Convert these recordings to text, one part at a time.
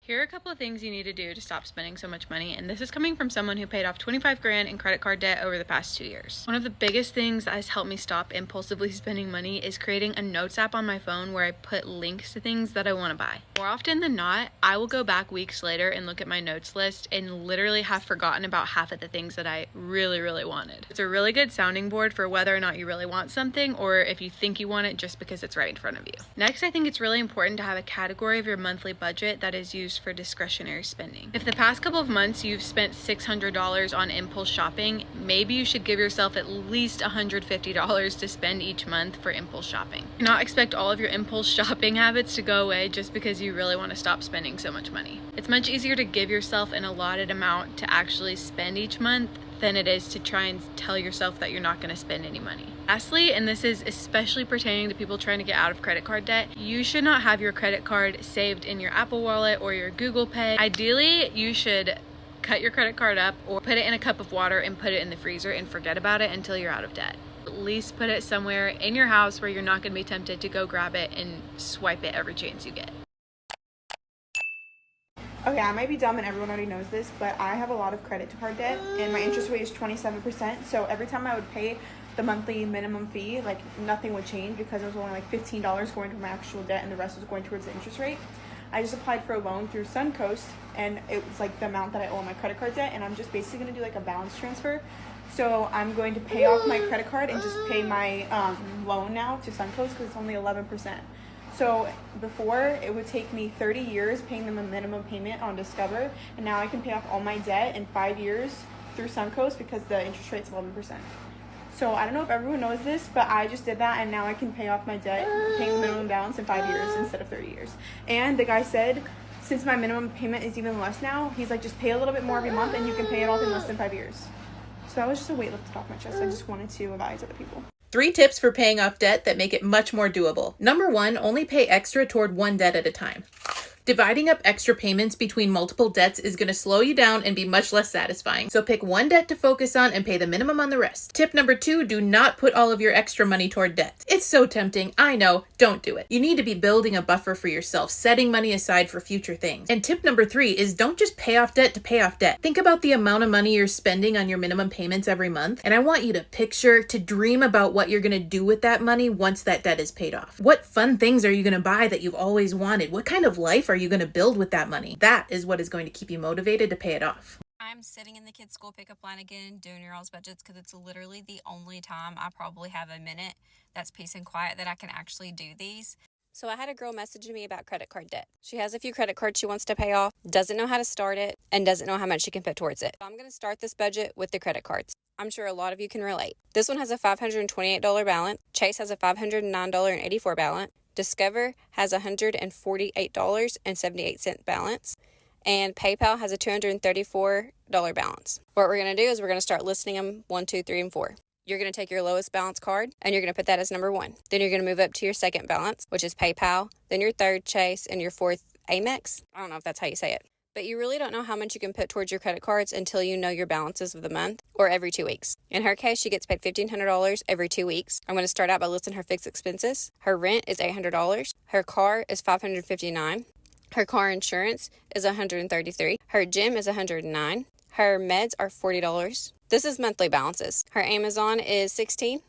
Here are a couple of things you need to do to stop spending so much money, and this is coming from someone who paid off 25 grand in credit card debt over the past 2 years. One of the biggest things that has helped me stop impulsively spending money is creating a notes app on my phone where I put links to things that I want to buy. More often than not, I will go back weeks later and look at my notes list and literally have forgotten about half of the things that I really wanted. It's a really good sounding board for whether or not you really want something or if you think you want it just because it's right in front of you. Next, I think it's really important to have a category of your monthly budget that is used for discretionary spending. If the past couple of months you've spent $600 on impulse shopping, maybe you should give yourself at least $150 to spend each month for impulse shopping. Do not expect all of your impulse shopping habits to go away just because you really want to stop spending so much money. It's much easier to give yourself an allotted amount to actually spend each month than it is to try and tell yourself that you're not going to spend any money. Lastly, and this is especially pertaining to people trying to get out of credit card debt, you should not have your credit card saved in your Apple Wallet or your Google Pay. Ideally, you should cut your credit card up or put it in a cup of water and put it in the freezer and forget about it until you're out of debt. At least put it somewhere in your house where you're not going to be tempted to go grab it and swipe it every chance you get. Okay, I might be dumb and everyone already knows this, but I have a lot of credit card debt and my interest rate is 27%. So every time I would pay the monthly minimum fee, like nothing would change because it was only like $15 going to my actual debt and the rest was going towards the interest rate. I just applied for a loan through Suncoast and it was like the amount that I owe on my credit card debt, and I'm just basically going to do like a balance transfer. So I'm going to pay off my credit card and just pay my loan now to Suncoast because it's only 11%. So before, it would take me 30 years paying them a minimum payment on Discover, and now I can pay off all my debt in 5 years through Suncoast because the interest rate's 11%. So I don't know if everyone knows this, but I just did that, and now I can pay off my debt paying the minimum balance in 5 years instead of 30 years. And the guy said, since my minimum payment is even less now, he's like, just pay a little bit more every month and you can pay it off in less than 5 years. So that was just a weight lifted off my chest. I just wanted to advise other people. 3 tips for paying off debt that make it much more doable. Number 1, only pay extra toward one debt at a time. Dividing up extra payments between multiple debts is going to slow you down and be much less satisfying. So pick one debt to focus on and pay the minimum on the rest. Tip number 2, do not put all of your extra money toward debt. It's so tempting. I know. Don't do it. You need to be building a buffer for yourself, setting money aside for future things. And tip number 3 is don't just pay off debt to pay off debt. Think about the amount of money you're spending on your minimum payments every month. And I want you to dream about what you're going to do with that money once that debt is paid off. What fun things are you going to buy that you've always wanted? What kind of life are you going to build with that money? That is what is going to keep you motivated to pay it off. I'm sitting in the kids' school pickup line again, doing your all's budgets because it's literally the only time I probably have a minute that's peace and quiet that I can actually do these. So I had a girl message me about credit card debt. She has a few credit cards she wants to pay off, doesn't know how to start it, and doesn't know how much she can put towards it. So I'm going to start this budget with the credit cards. I'm sure a lot of you can relate. This one has a $528 balance. Chase has a $509.84 balance. Discover has a $148.78 balance, and PayPal has a $234 balance. What we're going to do is we're going to start listing them 1, 2, 3, and 4. You're going to take your lowest balance card, and you're going to put that as number 1. Then you're going to move up to your second balance, which is PayPal, then your third Chase, and your fourth Amex. I don't know if that's how you say it. But you really don't know how much you can put towards your credit cards until you know your balances of the month or every 2 weeks. In her case, she gets paid $1,500 every 2 weeks. I'm going to start out by listing her fixed expenses. Her rent is $800. Her car is $559. Her car insurance is $133. Her gym is $109. Her meds are $40. This is monthly balances. Her Amazon is $16.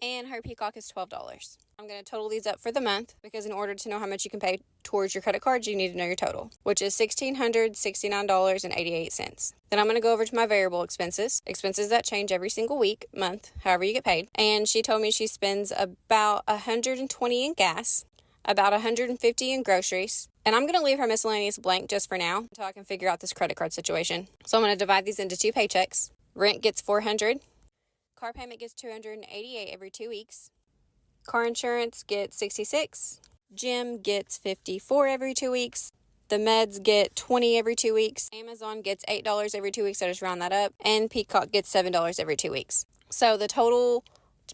And her Peacock is $12. I'm going to total these up for the month because in order to know how much you can pay towards your credit cards, you need to know your total, which is $1,669.88. Then I'm going to go over to my variable expenses that change every single week, month, however you get paid. And she told me she spends about $120 in gas, about $150 in groceries. And I'm going to leave her miscellaneous blank just for now until I can figure out this credit card situation. So I'm going to divide these into 2 paychecks. Rent gets $400. Car payment gets $288 every 2 weeks. Car insurance gets $66. Gym gets $54 every 2 weeks. The meds get $20 every 2 weeks. Amazon gets $8 every 2 weeks. I just round that up. And Peacock gets $7 every 2 weeks. So the total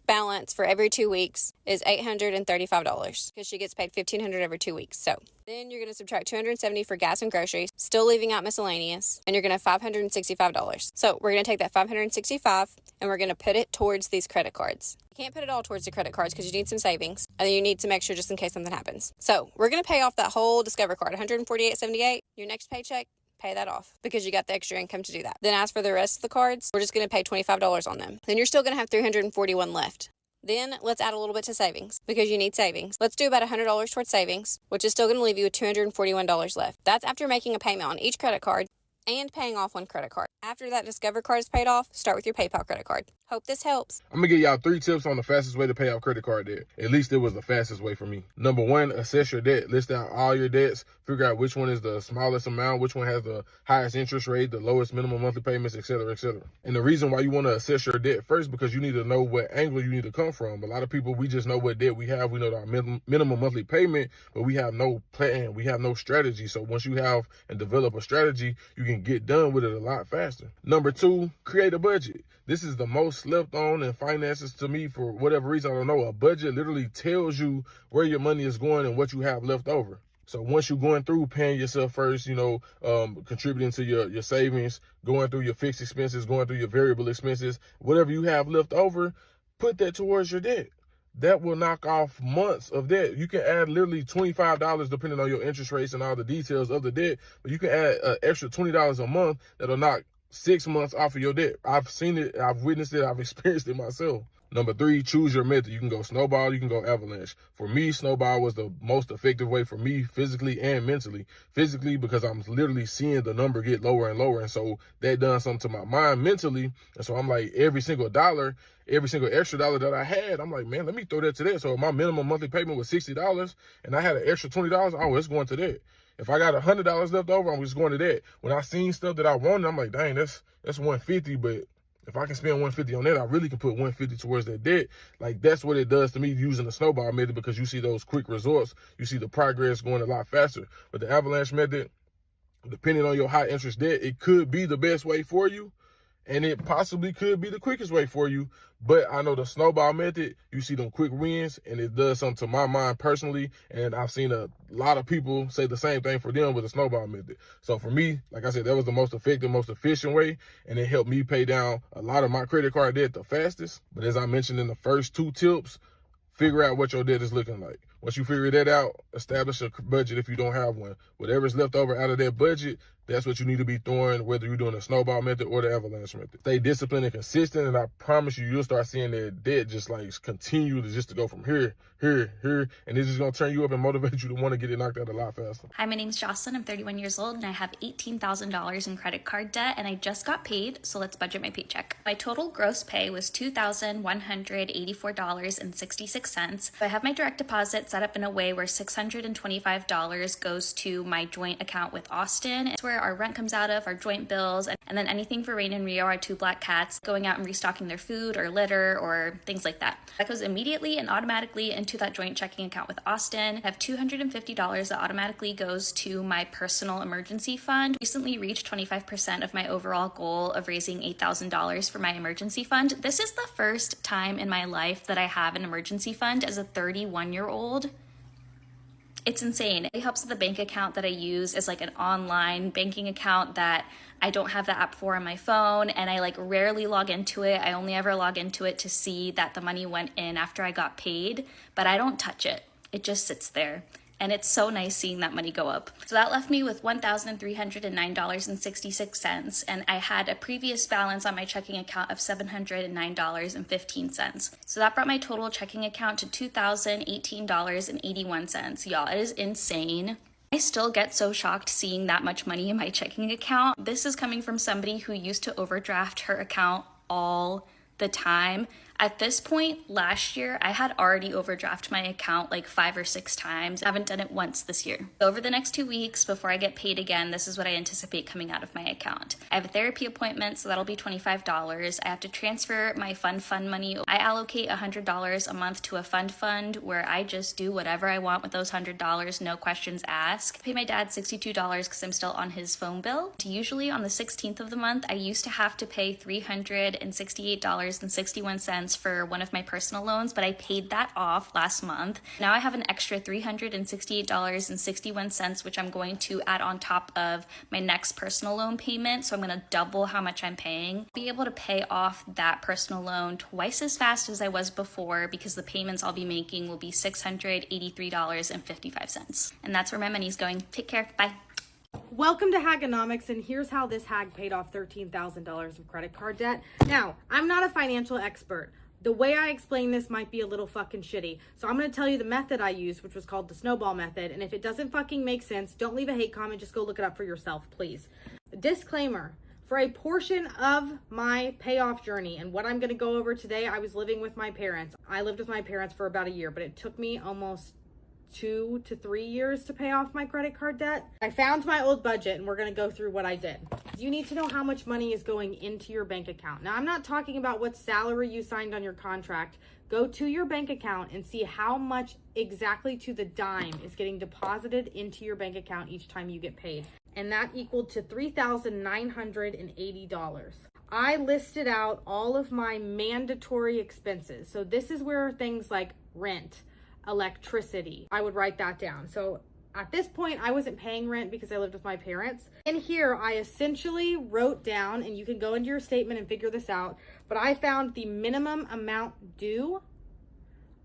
balance for every 2 weeks is $835 because she gets paid $1,500 every 2 weeks. So then you're going to subtract $270 for gas and groceries, still leaving out miscellaneous, and you're going to have $565. So we're going to take that $565 and we're going to put it towards these credit cards. You can't put it all towards the credit cards because you need some savings and then you need some extra just in case something happens. So we're going to pay off that whole Discover card, $148.78. Your next paycheck, pay that off because you got the extra income to do that. Then as for the rest of the cards, we're just going to pay $25 on them. Then you're still going to have $341 left. Then let's add a little bit to savings because you need savings. Let's do about $100 towards savings, which is still going to leave you with $241 left. That's after making a payment on each credit card and paying off one credit card. After that Discover card is paid off, start with your PayPal credit card. Hope this helps. I'm gonna give y'all 3 tips on the fastest way to pay off credit card debt. At least it was the fastest way for me. Number 1, assess your debt. List out all your debts. Figure out which one is the smallest amount, which one has the highest interest rate, the lowest minimum monthly payments, etc., etc. And the reason why you want to assess your debt first, because you need to know what angle you need to come from. A lot of people, we just know what debt we have. We know our minimum monthly payment, but we have no plan. We have no strategy. So once you have and develop a strategy, you can get done with it a lot faster. Number 2, create a budget. This is the most slept on in finances to me for whatever reason. I don't know. A budget literally tells you where your money is going and what you have left over. So once you're going through paying yourself first, contributing to your savings, going through your fixed expenses, going through your variable expenses, whatever you have left over, put that towards your debt. That will knock off months of debt. You can add literally $25 depending on your interest rates and all the details of the debt, but you can add an extra $20 a month that'll knock 6 months off of your debt. I've seen it, I've witnessed it, I've experienced it myself. Number 3, choose your method. You can go snowball, you can go avalanche. For me, snowball was the most effective way for me physically and mentally. Physically, because I'm literally seeing the number get lower and lower. And so that done something to my mind mentally. And so I'm like, every single extra dollar that I had, I'm like, man, let me throw that to that. So if my minimum monthly payment was $60 and I had an extra $20, oh, it's going to that. If I got $100 left over, I'm just going to that. When I seen stuff that I wanted, I'm like, dang, that's $150, but if I can spend $150 on that, I really can put $150 towards that debt. Like, that's what it does to me using the snowball method, because you see those quick results. You see the progress going a lot faster. But the avalanche method, depending on your high interest debt, it could be the best way for you. And it possibly could be the quickest way for you. But I know the snowball method, you see them quick wins, and it does something to my mind personally. And I've seen a lot of people say the same thing for them with the snowball method. So for me, like I said, that was the most effective, most efficient way. And it helped me pay down a lot of my credit card debt the fastest. But as I mentioned in the first 2 tips, figure out what your debt is looking like. Once you figure that out, establish a budget if you don't have one. Whatever's left over out of that budget, that's what you need to be throwing, whether you're doing the snowball method or the avalanche method. Stay disciplined and consistent, and I promise you'll start seeing that debt just like continue to go from here, and it's just going to turn you up and motivate you to want to get it knocked out a lot faster. Hi, my name's Jocelyn. I'm 31 years old and I have $18,000 in credit card debt, and I just got paid, so let's budget my paycheck. My total gross pay was $2,184.66. I have my direct deposit set up in a way where $625 goes to my joint account with Austin. It's where our rent comes out of, our joint bills, and then anything for Rain and Rio, our 2 black cats, going out and restocking their food or litter or things like that. That goes immediately and automatically into that joint checking account with Austin. I have $250 that automatically goes to my personal emergency fund. Recently reached 25% of my overall goal of raising $8,000 for my emergency fund. This is the first time in my life that I have an emergency fund as a 31-year-old. It's insane. It helps the bank account that I use as like an online banking account that I don't have the app for on my phone, and I like rarely log into it. I only ever log into it to see that the money went in after I got paid, but I don't touch it. It just sits there. And it's so nice seeing that money go up. So that left me with $1,309.66, and I had a previous balance on my checking account of $709.15. So that brought my total checking account to $2,018.81. Y'all, it is insane. I still get so shocked seeing that much money in my checking account. This is coming from somebody who used to overdraft her account all the time. At this point, last year, I had already overdrafted my account like 5 or 6 times. I haven't done it once this year. Over the next 2 weeks, before I get paid again, this is what I anticipate coming out of my account. I have a therapy appointment, so that'll be $25. I have to transfer my fund money. I allocate $100 a month to a fund where I just do whatever I want with those $100, no questions asked. I pay my dad $62 because I'm still on his phone bill. Usually on the 16th of the month, I used to have to pay $368.61 months for one of my personal loans, but I paid that off last month. Now I have an extra $368.61, which I'm going to add on top of my next personal loan payment. So I'm going to double how much I'm paying. Be able to pay off that personal loan twice as fast as I was before, because the payments I'll be making will be $683.55. And that's where my money's going. Take care. Bye. Welcome to Hagonomics, and here's how this hag paid off $13,000 of credit card debt. Now, I'm not a financial expert. The way I explain this might be a little fucking shitty. So I'm going to tell you the method I used, which was called the snowball method. And if it doesn't fucking make sense, don't leave a hate comment. Just go look it up for yourself, please. Disclaimer. For a portion of my payoff journey, and what I'm going to go over today, I was living with my parents. I lived with my parents for about a year, but it took me almost 2 to 3 years to pay off my credit card debt. I found my old budget, and we're going to go through what I did. You need to know how much money is going into your bank account. Now, I'm not talking about what salary you signed on your contract. Go to your bank account and see how much exactly to the dime is getting deposited into your bank account each time you get paid. And that equaled to $3,980. I listed out all of my mandatory expenses. So this is where things like rent, electricity, I would write that down. So at this point, I wasn't paying rent because I lived with my parents. In here, I essentially wrote down, and you can go into your statement and figure this out, but I found the minimum amount due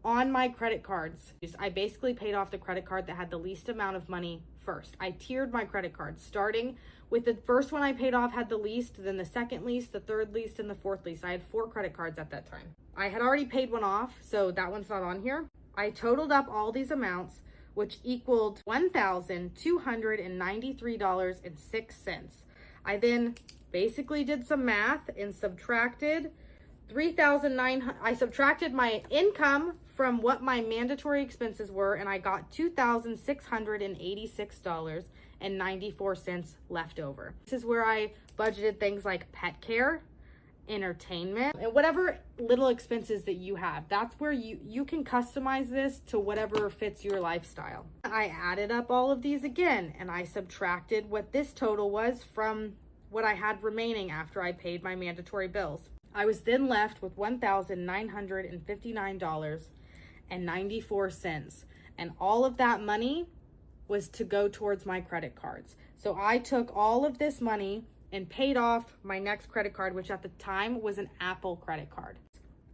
on my credit cards. I basically paid off the credit card that had the least amount of money first. I tiered my credit cards, starting with the first one I paid off had the least, then the second least, the third least, and the fourth least. I had 4 credit cards at that time. I had already paid one off, so that one's not on here. I totaled up all these amounts, which equaled $1,293.06. I then basically did some math and subtracted I subtracted my income from what my mandatory expenses were, and I got $2,686.94 left over. This is where I budgeted things like pet care, entertainment, and whatever little expenses that you have. That's where you can customize this to whatever fits your lifestyle. I added up all of these again, and I subtracted what this total was from what I had remaining after I paid my mandatory bills. I was then left with $1,959.94, and all of that money was to go towards my credit cards. So I took all of this money and paid off my next credit card, which at the time was an Apple credit card.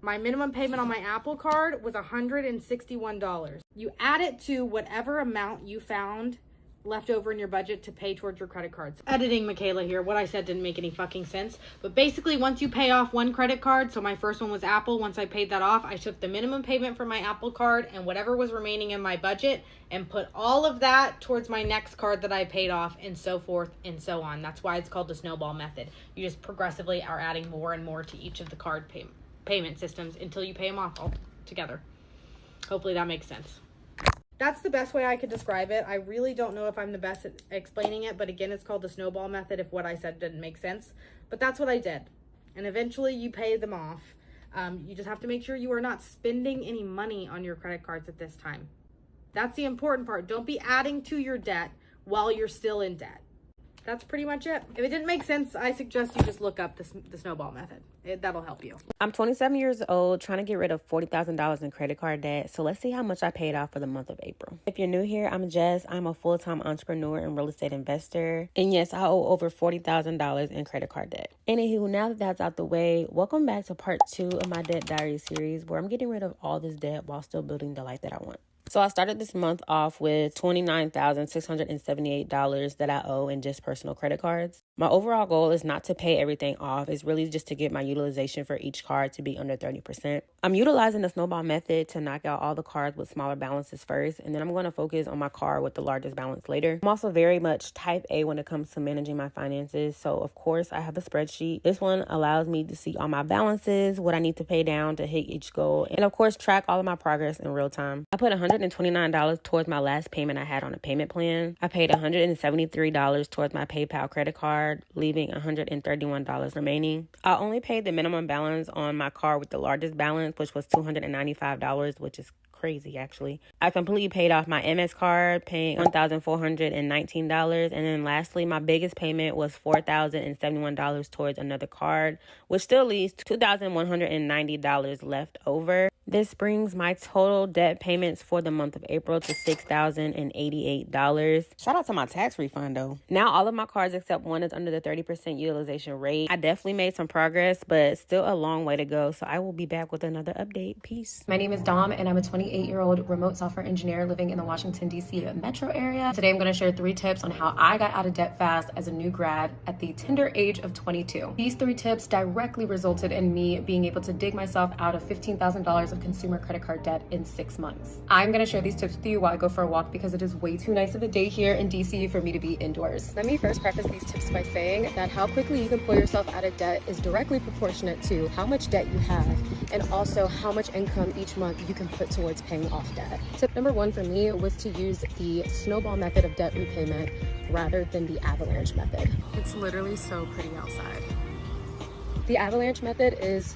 My minimum payment on my Apple card was $161. You add it to whatever amount you found left over in your budget to pay towards your credit cards. Editing Michaela here. What I said didn't make any fucking sense. But basically, once you pay off one credit card, so my first one was Apple, once I paid that off, I took the minimum payment for my Apple card and whatever was remaining in my budget and put all of that towards my next card that I paid off, and so forth and so on. That's why it's called the snowball method. You just progressively are adding more and more to each of the card payment systems until you pay them off all together. Hopefully that makes sense. That's the best way I could describe it. I really don't know if I'm the best at explaining it, but again, it's called the snowball method if what I said didn't make sense. But that's what I did. And eventually you pay them off. You just have to make sure you are not spending any money on your credit cards at this time. That's the important part. Don't be adding to your debt while you're still in debt. That's pretty much it. If it didn't make sense, I suggest you just look up the snowball method. That'll help you. I'm 27 years old, trying to get rid of $40,000 in credit card debt. So let's see how much I paid off for the month of April. If you're new here, I'm Jess. I'm a full-time entrepreneur and real estate investor. And yes, I owe over $40,000 in credit card debt. Anywho, now that that's out the way, welcome back to part 2 of my Debt Diary series, where I'm getting rid of all this debt while still building the life that I want. So I started this month off with $29,678 that I owe in just personal credit cards. My overall goal is not to pay everything off. It's really just to get my utilization for each card to be under 30%. I'm utilizing the snowball method to knock out all the cards with smaller balances first, and then I'm going to focus on my card with the largest balance later. I'm also very much type A when it comes to managing my finances. So of course I have a spreadsheet. This one allows me to see all my balances, what I need to pay down to hit each goal, and of course track all of my progress in real time. I put $129 towards my last payment I had on a payment plan. I paid $173 towards my PayPal credit card, leaving $131 remaining. I only paid the minimum balance on my card with the largest balance, which was $295, which is crazy, actually. I completely paid off my MS card, paying $1,419. And then lastly, my biggest payment was $4,071 towards another card, which still leaves $2,190 left over. This brings my total debt payments for the month of April to $6,088. Shout out to my tax refund, though. Now all of my cards except one is under the 30% utilization rate. I definitely made some progress, but still a long way to go. So I will be back with another update. Peace. My name is Dom, and I'm a 28-year-old remote software engineer living in the Washington, D.C. metro area. Today I'm going to share 3 tips on how I got out of debt fast as a new grad at the tender age of 22. These 3 tips directly resulted in me being able to dig myself out of $15,000 of consumer credit card debt in 6 months. I'm gonna share these tips with you while I go for a walk because it is way too nice of a day here in DC for me to be indoors. Let me first preface these tips by saying that how quickly you can pull yourself out of debt is directly proportionate to how much debt you have and also how much income each month you can put towards paying off debt. Tip number 1 for me was to use the snowball method of debt repayment rather than the avalanche method. It's literally so pretty outside. The avalanche method is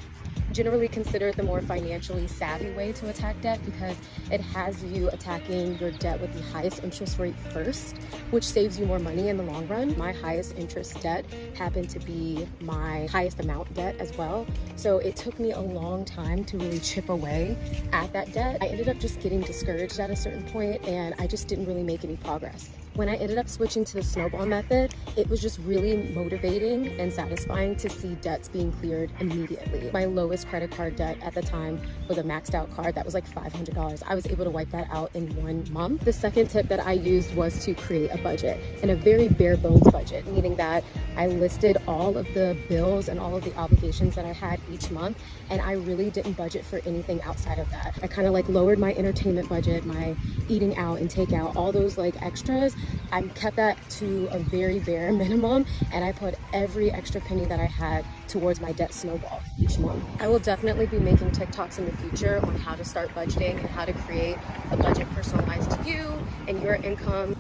generally considered the more financially savvy way to attack debt because it has you attacking your debt with the highest interest rate first, which saves you more money in the long run. My highest interest debt happened to be my highest amount debt as well. So it took me a long time to really chip away at that debt. I ended up just getting discouraged at a certain point and I just didn't really make any progress. When I ended up switching to the snowball method, it was just really motivating and satisfying to see debts being cleared immediately. My lowest credit card debt at the time was a maxed out card that was like $500. I was able to wipe that out in 1 month. The second tip that I used was to create a budget, and a very bare bones budget, meaning that I listed all of the bills and all of the obligations that I had each month, and I really didn't budget for anything outside of that. I kind of like lowered my entertainment budget, my eating out and takeout, all those like extras. I kept that to a very bare minimum, and I put every extra penny that I had towards my debt snowball each month. I will definitely be making TikToks in the future on how to start budgeting and how to create a budget personalized to you and your income.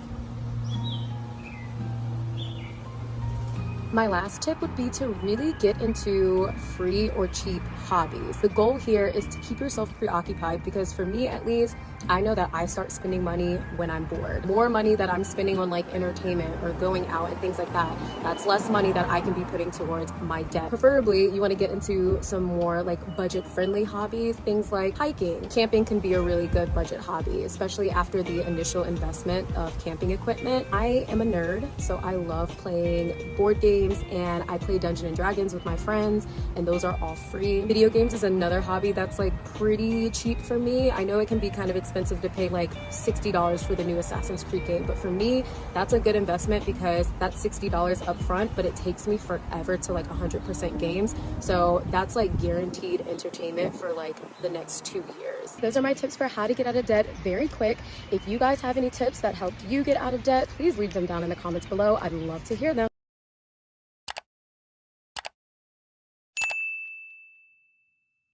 My last tip would be to really get into free or cheap hobbies. The goal here is to keep yourself preoccupied because for me at least, I know that I start spending money when I'm bored. More money that I'm spending on like entertainment or going out and things like that, that's less money that I can be putting towards my debt. Preferably, you want to get into some more like budget-friendly hobbies, things like hiking. Camping can be a really good budget hobby, especially after the initial investment of camping equipment. I am a nerd, so I love playing board games and I play Dungeons and Dragons with my friends, and those are all free. Video games is another hobby that's like pretty cheap for me. I know it can be kind of expensive to pay like $60 for the new Assassin's Creed game, but for me that's a good investment because that's $60 up front, but it takes me forever to like 100% games, so that's like guaranteed entertainment for like the next 2 years. Those are my tips for how to get out of debt very quick. If you guys have any tips that helped you get out of debt, please leave them down in the comments below. I'd love to hear them.